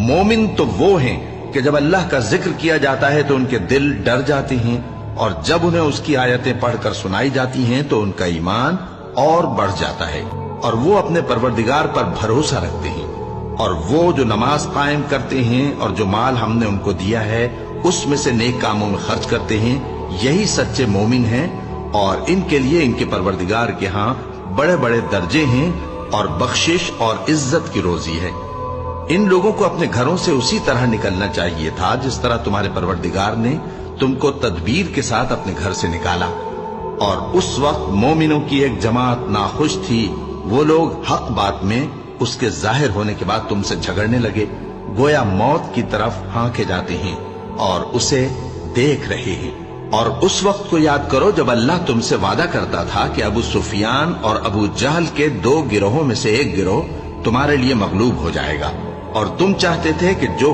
मोमिन तो वो हैं कि जब अल्लाह का जिक्र किया जाता है तो उनके दिल डर जाते हैं, और जब उन्हें उसकी आयतें पढ़कर सुनाई जाती हैं तो उनका ईमान और बढ़ जाता है, और वो अपने परवरदिगार पर भरोसा रखते हैं। और वो जो नमाज कायम करते हैं और जो माल हमने उनको दिया है उसमें से नेक कामों में खर्च करते हैं, यही सच्चे मोमिन हैं, और इनके लिए इनके परवरदिगार के यहाँ बड़े बड़े दर्जे हैं और बख्शिश और इज्जत की रोजी है। इन लोगों को अपने घरों से उसी तरह निकलना चाहिए था जिस तरह तुम्हारे परवरदिगार ने तुमको तदबीर के साथ अपने घर से निकाला। और उस वक्त मोमिनों की एक जमात नाखुश थी। वो लोग हक बात में उसके जाहिर होने के बाद तुमसे झगड़ने लगे, गोया मौत की तरफ हाँके जाते हैं और उसे देख रहे हैं। और उस वक्त को याद करो जब अल्लाह तुमसे वादा करता था कि अबू सुफियान और अबू जहल के 2 गिरोहों में से एक गिरोह तुम्हारे लिए मगलूब हो जाएगा, और तुम चाहते थे कि जो